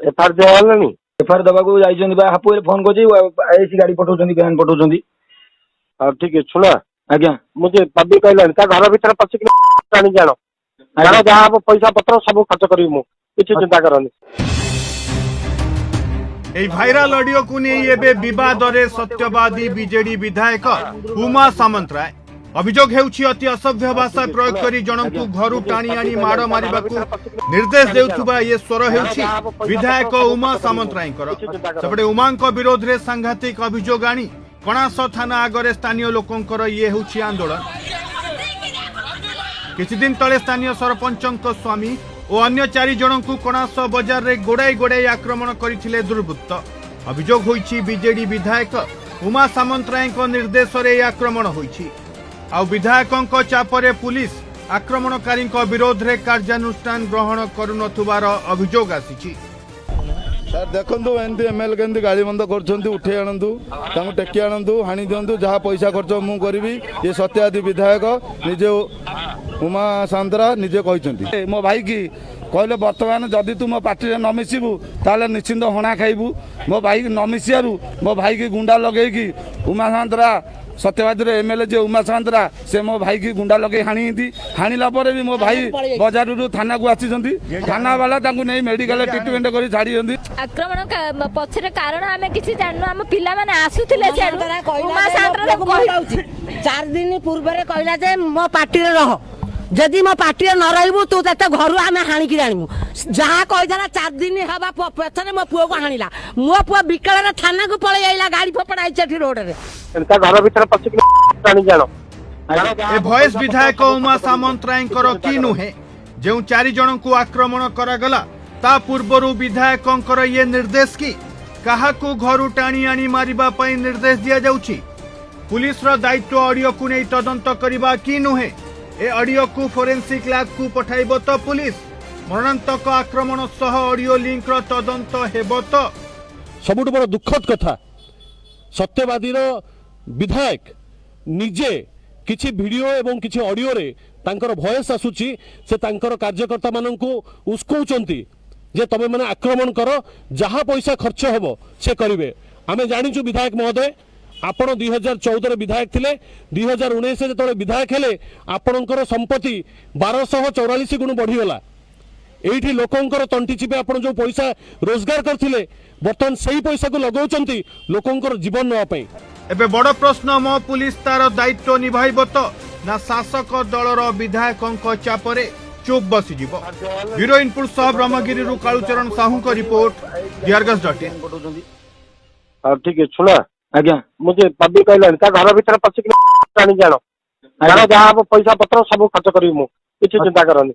FIR दिया FIR दबाको जाइछन्ती बा हापुए phone Kochi IC गाड़ी पठाउछन्ती भ्यान पठाउछन्ती। ठीक है सुना आज्ञा मुझे पब्लिक कहलानी ता घर भीतर पशिक जानी जानो जानो जहाँ पैसा पत्र सब खर्च करी मु किसी चिंता करनी। এই ভাইরাল অডিওକୁ ନେଇ ଏବେ ବିବାଦରେ ସତ୍ୟବାଦୀ ବିଜେଡି ବିଧାୟକ ଉମା ସାମନ୍ତରାୟ ଅଭିଯୋଗ ହେଉଛି ଅତି ଅସଭ୍ୟ ଭାଷା ପ୍ରୟୋଗ କରି ଜଣଙ୍କୁ ଘରୁ ଟାଣି ଆଣି ମାଡ଼ ମାରିବାକୁ ନିର୍ଦ୍ଦେଶ ଦେଉଥିବା ଏ ସ୍ୱର ହେଉଛି ବିଧାୟକ ଉମା ସାମନ୍ତରାୟଙ୍କର। ସେପଟେ ଉମାଙ୍କ ବିରୋଧରେ ସାଂଘାତିକ ଅଭିଯୋଗ ଆଣି କଣାସ ଥାନା ଆଗରେ ସ୍ଥାନୀୟ ଲୋକଙ୍କର ଇଏ ହେଉଛି ଆନ୍ଦୋଳନ। କିଛି ଦିନ ତଳେ ସ୍ଥାନୀୟ ସରପଞ୍ଚଙ୍କ ସ୍ୱାମୀ और अन्य 4 जन को कणास बजार रे गोड़ाई गोड़ाई आक्रमण करथिले दुर्बृत्त। अभियोग होईछि बीजेडी विधायक उमा सामन्तराय निर्देश रे आक्रमण होईछि आ विधायकों चापरे पुलिस आक्रमणकारी विरोध रे कार्यानुष्ठान ग्रहण करुनथुबार अभियोग आसीछि। सर देखंतु एंती एमएलए केंती गाड़ी बंद करछंती उठे आनंतु तांको टेकी आनंतु हानि दियंतु जहाँ पैसा खर्च मु करबी ये सत्यादी विधायक निजे उमा सामन्तरा निजे कहते मो भाई की कहले बर्तमान जदि तू मो पार्टी न मिसबू ताले निश्चिंत हणा खाइबू मो भाई न मिसियारू मो भाई की गुंडा लगे कि उमा सामन्तरा सत्यवादी एमएलए जे उमा सामन्तरा से मो भाई की गुंडा लगे हाणी हाणिला पर भी मो भाई बाजार थाना को आसी थाना वाला नहीं मेडिकल ट्रिटमेंट कर छाड़ी आक्रमण पछरे कारण आमे किछि जाननु हम पिला माने आसुथिले उमा सामन्तरा 4 दिन पूर्व रे कहला जे मो पार्टी रे रह जदि मो पार्टी न रहिबू तू तते घर आमे हाणी की जानमु जहाँ कहिला 4 दिन हवा पछरे मो पुओ को हाणिला मो पुओ बिकल रे थाना को पळे आइला गाड़ी फपड़ाई छठी रोड रे इनका घर भीतर पशिक जानी जानो ए भॉइस विधायक उमा सामन्तरायकर की नुहे जो 4 जन को आक्रमण करागला ता पूर्वरु विधायकंकर ये निर्देश की काहाकू घरु टाणी आनी मारिबा पई निर्देश दिया जाउछि। पुलिस रो दायित्व ऑडियो को नै तदंत करिबा की नुहे ए ऑडियो को फोरेंसिक लैब को पठाइबो तो पुलिस मरणांतक आक्रमण सह ऑडियो लिंक रो तदंत हेबो तो सबुठ बड़ दुखद कथा सत्यवादी विधायक निजे किछि वीडियो एवं किछि ऑडियो रे तांकर वॉइस आसुची से तांकर कार्यकर्ता माननकु उस्कौचंती जे तमे माने आक्रमण करो जहाँ पैसा खर्च हेबो से करिवे। आमे जानिछु विधायक महोदय आपण 2014 रे विधायक थिले 2019 जेतले विधायक हेले आपणकर संपत्ति 1244 गुण बढ़ी गला। एठी लोकंकर तंटी चिपे आपण जो पैसा रोजगार करथिले बर्तमान सही पैसा को लगाउचंती लोकंकर जीवन नवा पई। एबे बड़ प्रश्न मो पुलिस तार दायित्व निभाइबो तो ना शासक दलर विधायकों चापरे चुप बसी जीवो। ब्यूरो इनपुट सह ब्रह्मगिरी रु कालुचरण साहू को रिपोर्ट दियारगस.in। ठीक है सुना आज्ञा मुझे पब्लिक कहलानी ता घर भीतर पशिक जानी जानो जानो जहाँ पैसा पत्र सब खर्च करी मु किसी चिंता करनी।